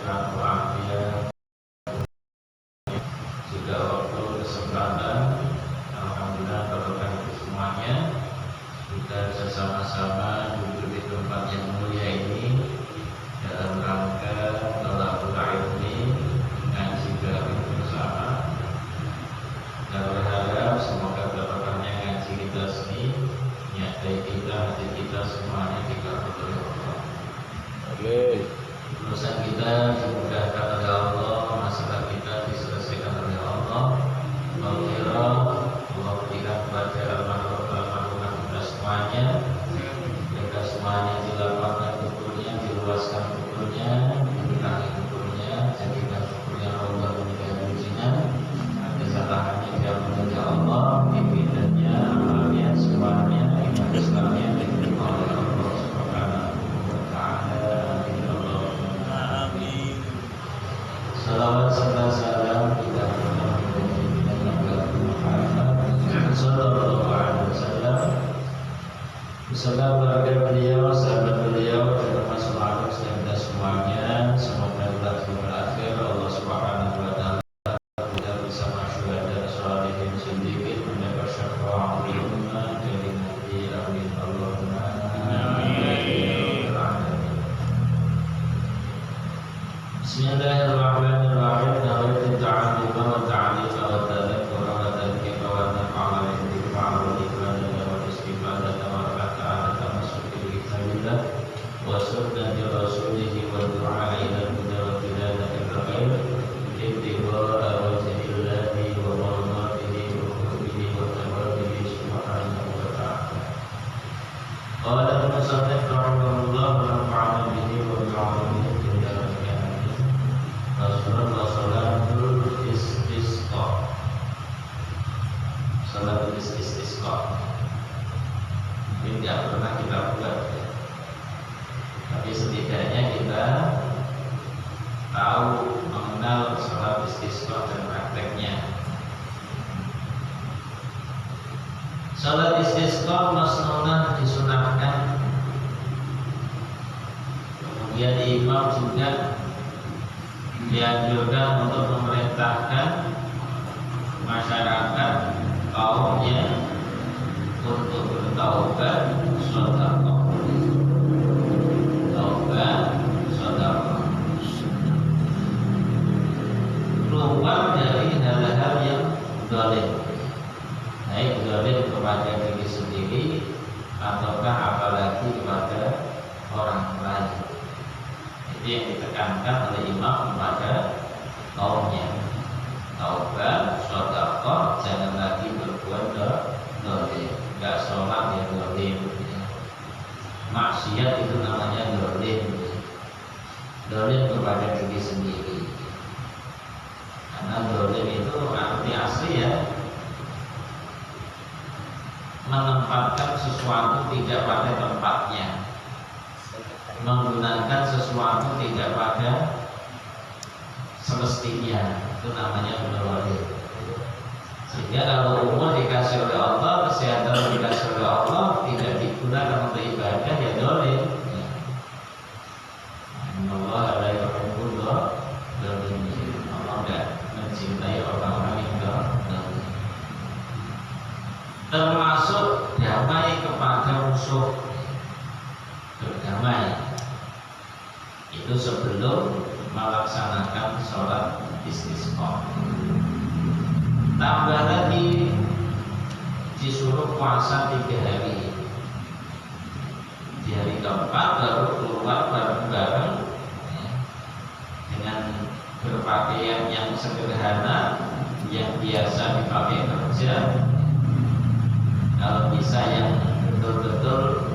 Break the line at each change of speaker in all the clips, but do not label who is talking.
sehat walafiat, juga waktu kesempatan. Alhamdulillah barokah itu semuanya. Kita bersama-sama duduk di tempat yang mulia ini dalam rangka thalabul ilmi, ngaji ilmu bersama. Kita berharap semoga barokahnya ngaji kita sini, nyata kita, hati kita semuanya dikabul oleh Allah. Urusan kita dimudahkan oleh Allah, masalah kita diselesaikan oleh Allah. Allah berikan kepada almarhum kita semuanya, mereka semuanya dilapangkan kuburnya, diluaskan kuburnya, dikurangi kuburnya, jadikan kuburnya Allah menjadi ujian, kesalahannya diampuni oleh Allah, ibadahnya, amalnya, semuanya, iman Islamnya diterima oleh Allah Subhanahu wa Ta'ala. Amin. Salawat serta salam kita Sallallahu alaihi wasallam, beserta keluarga beliau, sahabat beliau, dan termasuk makhluk kita semuanya. Semoga kita berakhir Allah Subhanahu wa Ta'ala kita bersama syuhada, sholihin, siddiqin, mendapat syafaat di ummah dari Nabi. Amin Allahumma amin. Bismillahirrahmanirrahim. Nawaitu ta'alima wa ta'alima wa tadhakkura wa tadhkira wa nafa'ala intifa'a wa ibadah wa istifadata wa raka'ata tamasuki bi kitabillah wa sunnati rasulihi wa du'a ila huda wa tiladati al-khair ibtigha'a wajhillahi wa mardatihi wa qurbihi wa thawabihi subhanahu wa ta'ala. Qala al-musannif rahimahullah wa nafa'ana bihi wa bi'alamihi Rasulullah salatul istisqa. Salatul istisqa ini tidak pernah kita buat ya. Tapi setidaknya kita tahu mengenal salat istisqa dan prakteknya. Salat istisqa masnunah, disunahkan. Kemudian imam juga dianjurkan untuk memerintahkan masyarakat kaumnya untuk bertaubat, sedekah, keluar dari hal-hal yang zalim, baik zalim kepada diri sendiri ataukah apalagi kepada orang lain. Itu yang ditekankan oleh imam kepada kaumnya. Taubat, sedekah, jangan lagi berbuat zalim. Enggak sholat ya zalim. Maksiat itu namanya zalim. Zalim kepada diri sendiri. Karena zalim itu arti asli ya, menempatkan sesuatu tidak pada tempatnya, menggunakan sesuatu tidak pada semestinya, itu namanya zalim. Sehingga kalau umur dikasih oleh Allah, kesehatan dikasih oleh Allah, tidak digunakan untuk ibadah, ya zalim. Allah la yuhibbul zalimin. Allah tidak mencintai orang-orang yang zalim. Termasuk damai kepada musuh, berdamai itu sebelum melaksanakan sholat istisqa. Tambah lagi disuruh puasa 3 hari. Di hari keempat baru keluar bareng-bareng ya, dengan berpakaian yang sederhana, yang biasa dipakai kerja. Kalau bisa yang betul-betul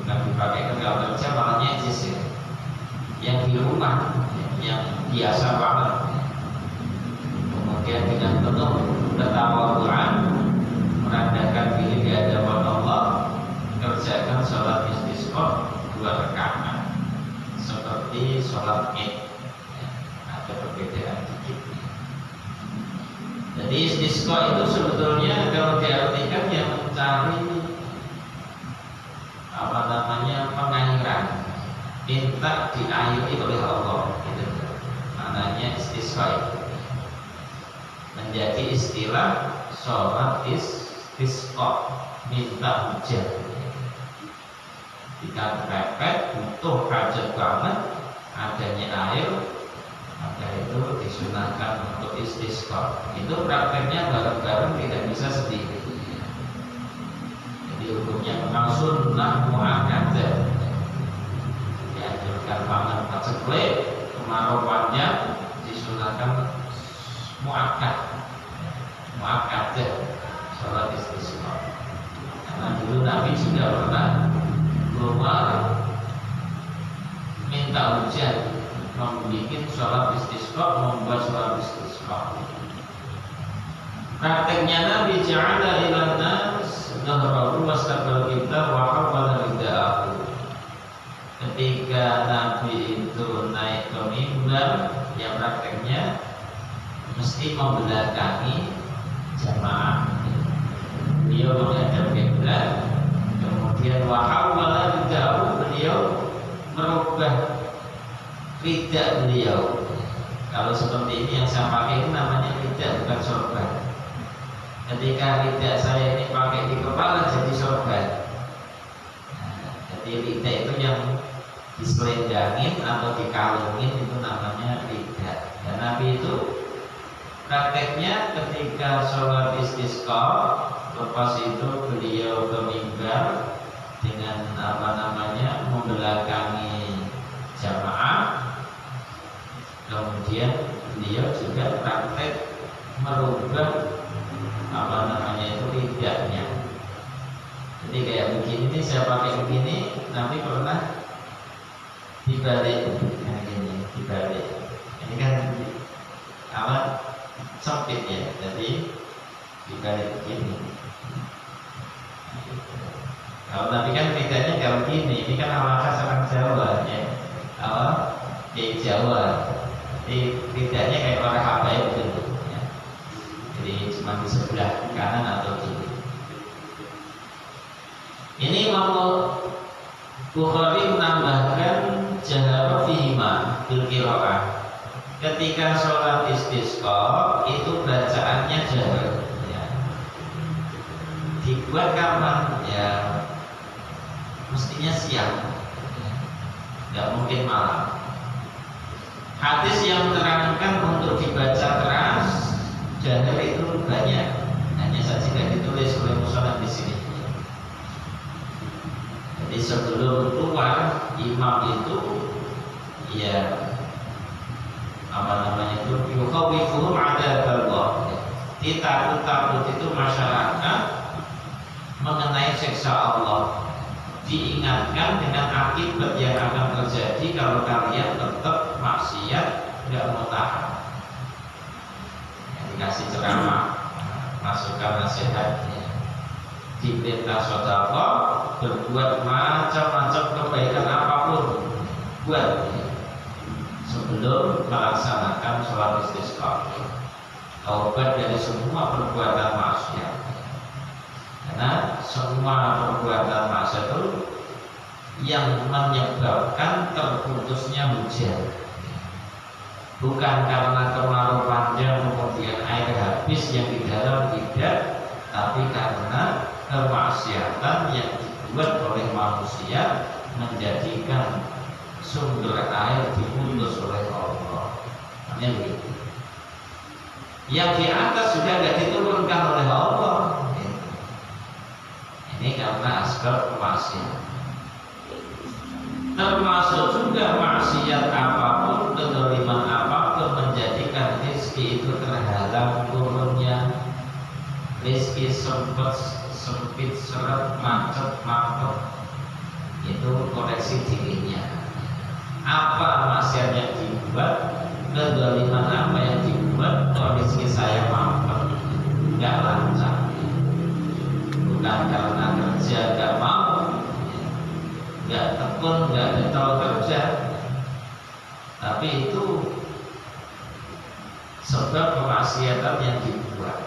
bukan dipakai kerja malah nyejis ya, yang di rumah yang biasa banget. Kemudian dengan penuh ketawaduan merendahkan diri di hadapan Allah, kerjakan sholat istisqa 2 rakaat seperti sholat Id. Ada perbedaan dikit. Jadi istisqa itu sebetulnya kalau diartikan yang mencari pengairan, minta diairi oleh Allah. menjadi istilah sholat istisqa, minta hujan. Jika kepepet butuh hajat banget adanya air, maka itu disunahkan untuk istisqa. Itu prakteknya bareng-bareng, tidak bisa sendiri. Jadi hukumnya memang sunnah muakkadah. Dianjurkan banget paceklik, kemarau panjang, disunahkan muakkadah sholat istisqa. Karena dulu Nabi juga pernah keluar minta hujan, membuat sholat istisqa, membuat sholat istisqa. Prakteknya Nabi ja'ala ilan nas dhahrahu wastaqbal kita wa hawala rida'ahu. Ketika Nabi itu naik ke mimbar, yang prakteknya mesti membelakangi jamaah. Beliau menghadap kiblat, kemudian wa hawala rida'ahu, beliau merubah ridak beliau. Kalau seperti ini yang saya pakai ini namanya ridak, bukan sorban. Ketika ridak saya ini pakai di kepala jadi sorban. Jadi ridak itu yang diselendangin atau dikalungin, itu namanya ridak. Dan Nabi itu prakteknya ketika sholat istisqa, lepas itu beliau ke mimbar dengan membelakangi jamaah. Kemudian beliau juga praktek merubah ridaknya. Jadi kayak begini nih, saya pakai begini, nanti pernah dibalik, nah ini dibalik. Ini kan sempit ya, jadi dibalik begini. Kalau tadi kan ridaknya kayak begini, ini kan ala khas orang Jawa ya, kayak Jawa. Jadi ridaknya kayak orang habaib gitu ya. Jadi cuma di sebelah kanan atau kiri. Ini Imam Bukhari menambahkan jahara fihima bil qiraah. Ketika sholat istisqa itu bacaannya jahar ya. Dibuat kapan? Ya mestinya siang ya. Nggak mungkin malam. Hadis yang menerangkan untuk dibaca keras jahar itu banyak, hanya saja tidak ditulis oleh musannaf di sini. Jadi sebelum keluar imam itu ya yukhawifuhum adzaballah, ditakut-takut itu masyarakat mengenai siksa Allah, diingatkan dengan akibat yang akan terjadi kalau kalian tetap maksiat, tidak mau tahan. Dikasih ceramah, masukan nasihat, diperintah sedekah, berbuat macam-macam kebaikan apapun buat sebelum melaksanakan sholat istisqa. Taubat dari semua perbuatan maksiat, karena semua perbuatan maksiat itu yang menyebabkan terputusnya hujan, bukan karena kemarau panjang kemudian air habis yang di dalam, tidak, tapi karena kemaksiatan yang dibuat oleh manusia menjadikan sumber air diputus oleh Allah. Namanya begitu. Yang di atas sudah tidak diturunkan oleh Allah. Ini karena asbab kemaksiatan. Termasuk juga maksiat apapun, kezaliman apapun menjadikan rezeki itu terhalang turunnya. Rezeki sempit, seret, macet, mampet, itu koreksi dirinya. Apa maksiat yang dibuat, kezaliman apa yang dibuat, kalau rezeki saya mampet, nggak lancar, bukan karena kerja nggak mau, nggak tekun, nggak getol kerja, tapi itu sebab kemaksiatan yang dibuat.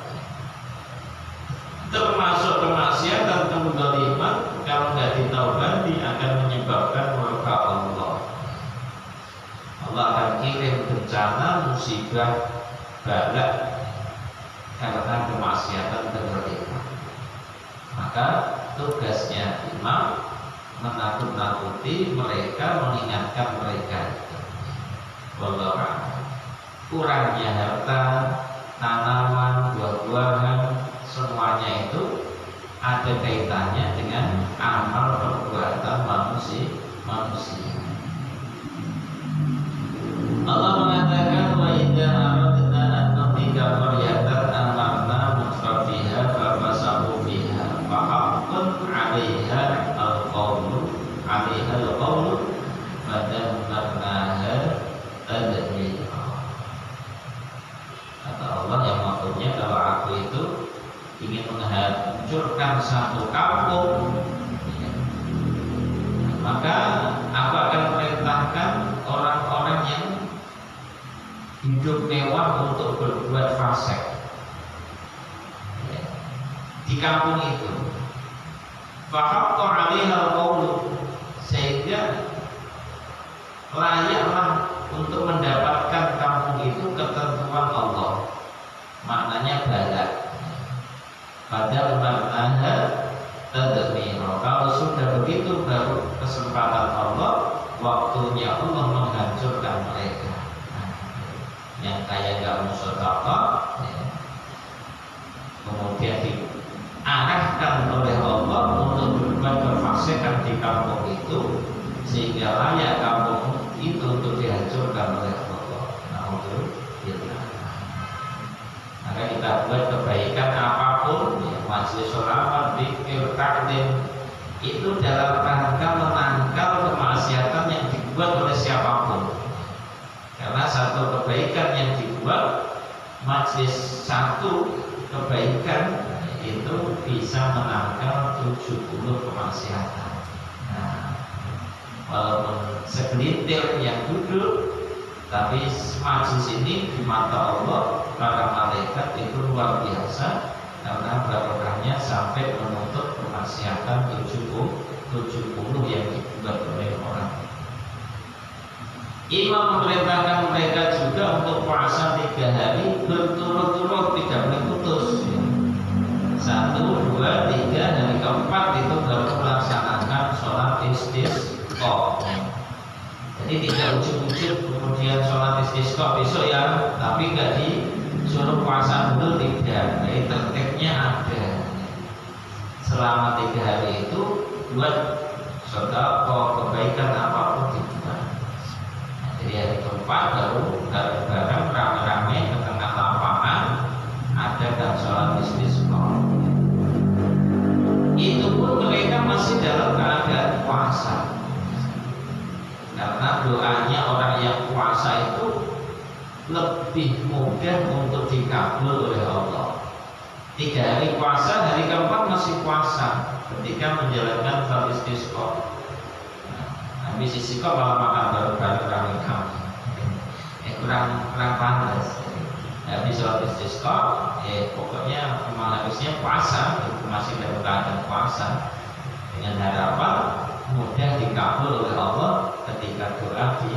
Termasuk kemaksiatan kezaliman kalau nggak ditaubati akan menyebabkan murka Allah. Allah akan kirim bencana, musibah, balak karena kemaksiatan berlebihan. Maka tugasnya imam menakut-nakuti mereka, mengingatkan mereka. Wallahu a'lam. Kurangnya harta, tanaman, buah-buahan, semuanya itu ada kaitannya dengan amal perbuatan manusia. Allah mengatakan wa idza aradna an nuhlika qaryatan amarna mutrafiha fa fasahu fiha fa haqqan 'alaiha al-qawlu fa dammarnaha tadmira. Kata Allah yang maksudnya kalau aku itu ingin menghancurkan satu kampung, maka aku akan perintahkan orang-orang yang hidup mewah untuk berbuat fasik di kampung itu. Fahaqqa 'alaiha al-qawlu, sehingga layaklah untuk mendapatkan kampung itu ketentuan Allah. Maknanya balak. Padahal maknanya tadmira. Kalau sudah begitu baru kesempatan Allah, waktunya Allah menghancurkan mereka. Yang kaya gak mau sedekah, kemudian diarahkan oleh Allah untuk berbuat kefasikan di kampung itu, sehingga layak kampung itu untuk dihancurkan oleh Allah. Alhamdulillah. Maka kita buat kebaikan apapun, majelis sholawat, zikir, taklim, itu dalam rangka menangkal kemaksiatan yang dibuat oleh siapapun. Karena satu kebaikan yang dibuat, majelis satu kebaikan itu bisa menangkal 70 kemaksiatan. Nah, walaupun segelintir yang duduk, tapi majelis ini di mata Allah, para malaikat itu luar biasa, karena barokahnya sampai menutup kemaksiatan 70 yang dibuat oleh orang. Imam memerintahkan mereka juga untuk puasa 3 hari berturut-turut, tidak boleh putus. 1, 2, 3, hari keempat itu baru melaksanakan sholat istisqa. Jadi tidak ujuk-ujuk kemudian sholat istisqa besok ya, tapi nggak disuruh puasa dulu, tidak. Jadi tertibnya ada. Selama 3 hari itu buat sedekah, kebaikan apapun dibuat. Jadi hari keempat baru bareng rame-rame ke tengah lapangan adakan sholat istisqa. Itu pun mereka masih dalam keadaan puasa, karena doanya orang yang puasa itu lebih mudah untuk dikabul oleh Allah. 3 hari puasa, hari keempat masih puasa ketika menjalankan sholat istisqa. Habis istisqa malah makan baru-baru kami kurang pantas. Habis sholat istisqa, pokoknya memang harusnya puasa, itu masih dalam keadaan puasa, dengan harapan mudah dikabul oleh Allah ketika doa di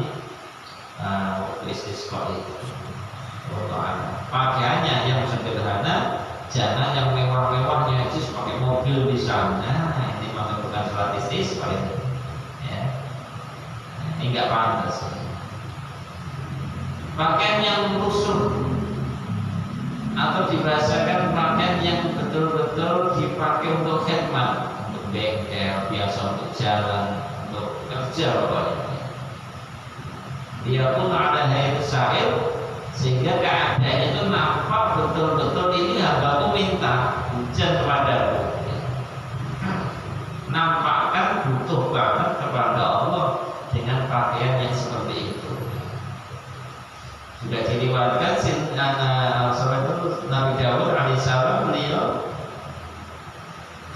waktu istisqa itu. Pakaiannya yang sederhana, jangan yang mewah-mewahnya itu pakai mobil di sana. Ini memang bukan sholat istisqa itu. Ini nggak pantas. Pakaian yang lusuh atau dibahasakan pakaian yang betul-betul dipakai untuk khidmat, untuk bengkel, biasa untuk jalan, untuk kerja pokoknya. Dia pun ada hayat sa'il, sehingga keadaannya itu nampak betul-betul ini hambaku minta hujan kepadaku. Nampakkan butuh banget kepada Allah dengan pakaian yang seperti itu. Sudah diriwayatkan Nabi Dawud alaihissalam, beliau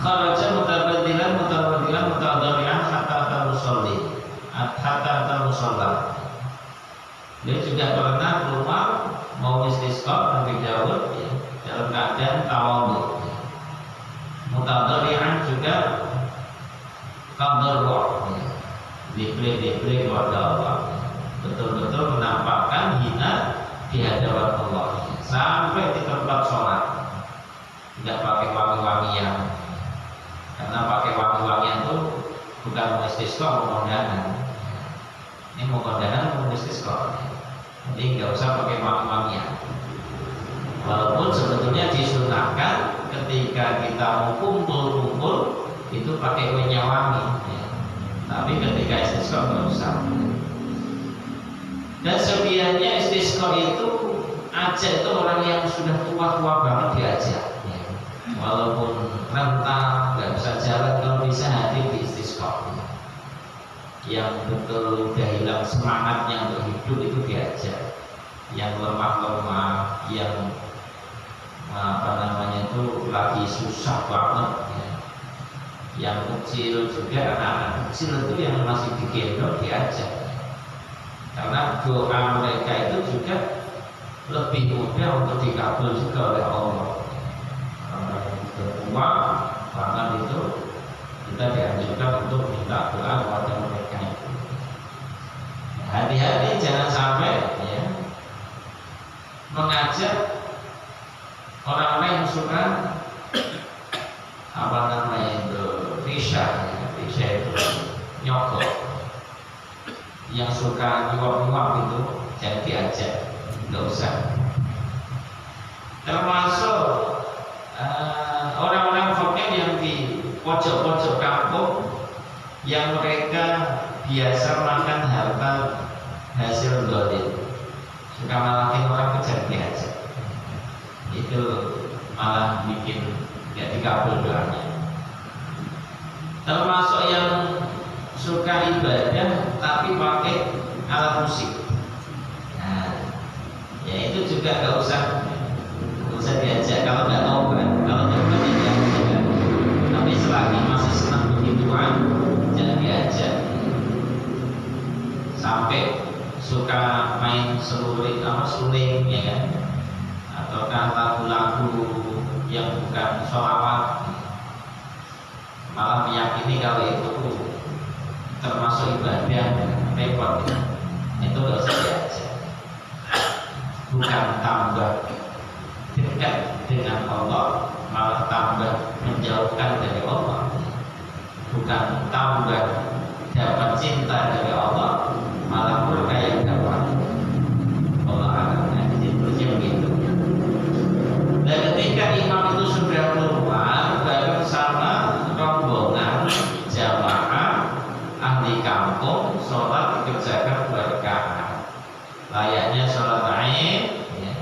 kharaja mutabaddilan mutadharrian hatta musalla. Beliau juga pernah keluar mau istisqa, Nabi Dawud dalam keadaan tawadhu. Mutadharrian juga tadarru', diberi kepada Allah, betul-betul menampakkan hina di hadapan Allah sampai di tempat sholat. tidak pakai wangi-wangian, karena pakai wangi-wangian itu bukan mau istisqa, mau kondangan. Ini mau kondangan, mau istisqa, jadi nggak usah pakai wangi-wangian. Walaupun sebetulnya disunahkan ketika kita mau kumpul-kumpul itu pakai minyak wangi, ya. Tapi ketika istisqa nggak usah. Dan sebenarnya istisqa itu ajak itu orang yang sudah tua-tua banget diajak, ya. Walaupun rentang, nggak bisa jalan, kalau bisa hadir di istisqa. Yang betul udah hilang semangatnya untuk hidup itu diajak. Yang lemah-lemah, yang itu lagi susah banget, ya. Yang kecil juga, anak-anak kecil itu yang masih digendong diajak, karena doa mereka itu juga lebih mudah untuk dikabul juga oleh Allah. Karena yang sudah tua bahkan itu kita dianjurkan untuk minta doa kepada mereka itu. Hati-hati jangan sampai, ya, mengajak orang-orang yang suka risha, ya. Risha itu nyogok, yang suka nyuap-nyuap itu jangan diajak, nggak usah. Termasuk orang-orang fakir yang di pojok-pojok kampung yang mereka biasa makan harta hasil dolim, suka malakin orang kejar diajak, itu malah bikin nggak dikabul doanya. Termasuk yang suka ibadah tapi pakai alat musik, nah, ya itu juga nggak usah diajak kalau nggak tahu kan. Kalau nyoba tidak diajak, tapi selagi masih senang begituan jangan diajak. Sampai suka main suling, ya kan, ataukah lagu-lagu yang bukan sholawat, malah meyakini kalau itu termasuk ibadah, repot, ya. Itu nggak usah diajak. Bukan tambah dekat dengan Allah, malah tambah menjauhkan dari Allah. Bukan tambah dapat cinta dari Allah, malah murka yang dapat. Allah akan disebutnya begitu. Dan ketika imam itu sudah keluar bareng sama rombongan jamaah ahli kampung, sholat dikerjakan 2 rakaat, layaknya sholat Aid, ya.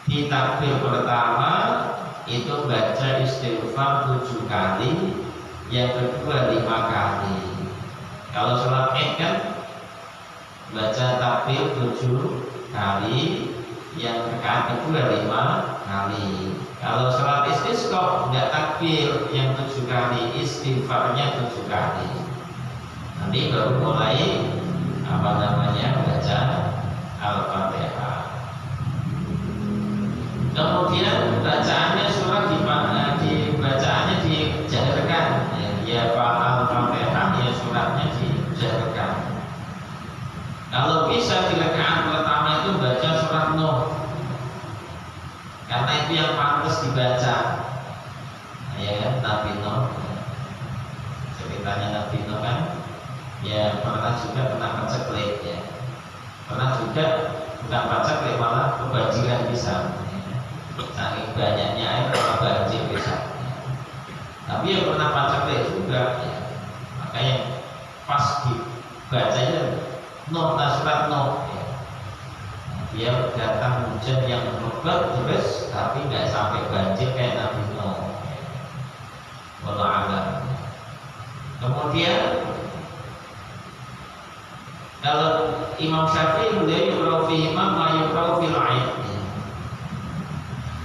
Di takbir pertama itu baca istighfar 7 kali, yang kedua 5 kali. Kalau sholat Aid kan baca takbir 7 kali, yang rakaat kedua 5 kali. Kalau sholat istisqa nggak takbir, yang 7 kali, istighfarnya 7 kali. Nanti baru mulai baca Al-Fatihah. Kemudian bacaannya surah bacaannya dijaharkan, ya Al-Fatihah, ya suratnya dijaharkan. Kalau bisa di rakaat pertama itu baca surat Nuh, karena itu yang pantas dibaca, ya kan, Nabi Nuh. Ceritanya Nabi Nuh kan, ya pernah juga kena paceklik, ya. Pernah juga bukan paceklik, malah kebanjiran bisa. Saking banyaknya air malah banjir bisa. Tapi yang pernah paceklik juga, ya. Makanya pas dibacanya Nuh, surat Nuh, ya. Dia datang hujan yang lebat terus, tapi nggak sampai banjir kayak Nabi Nuh. Wallahu a'lam. Kemudian kalau Imam Syafi'i beliau yuqra'u fi imam wa yuqra'u fil 'aid.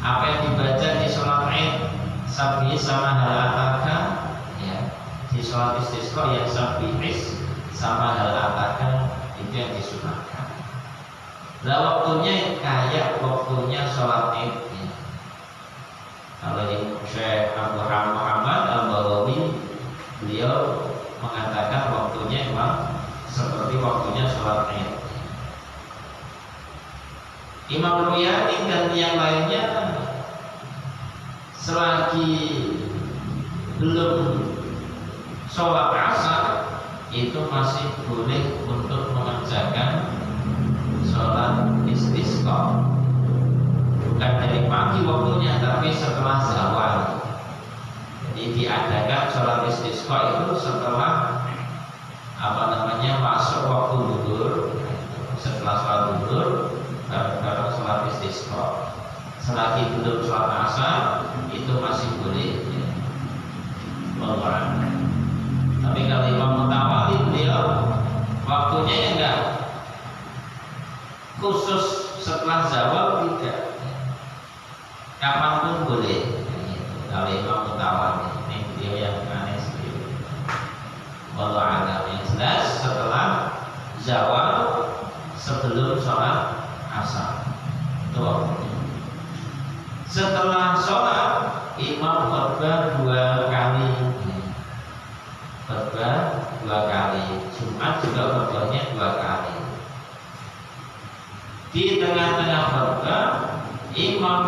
Apa yang dibaca di sholat Aid, Sabbi sama Halataka, ya. Di sholat istisqa yang Sabbihis sama Halataka, itu yang disunahkan. Nah, waktunya kayak waktunya sholat Id, ya. Kalau Imam Syekh Abu Muhammad Al-Baghawi, beliau mengatakan waktunya memang seperti waktunya sholat Id. Imam Ruyani dan yang lainnya selagi belum sholat asar itu masih boleh untuk mengerjakan sholat istisqa. Bukan dari pagi waktunya, tapi setelah zawal. Jadi diadakan sholat istisqa itu setelah masuk waktu zuhur. Setelah sholat zuhur baru sholat istisqa. Selagi belum sholat asar itu masih boleh mengulang. Tapi kalau Imam Mutawali beliau waktunya ya enggak khusus setelah zawal, tidak, kapanpun boleh. Kalau Imam Mutawali ini beliau yang aneh sendiri. Wallahu a'lam. Yang jelas setelah zawal sebelum sholat asar itu waktunya. Setelah sholat imam khutbah 2 kali. Khutbah 2 kali. Jumat juga khutbahnya 2 kali. Di tengah-tengah khutbah imam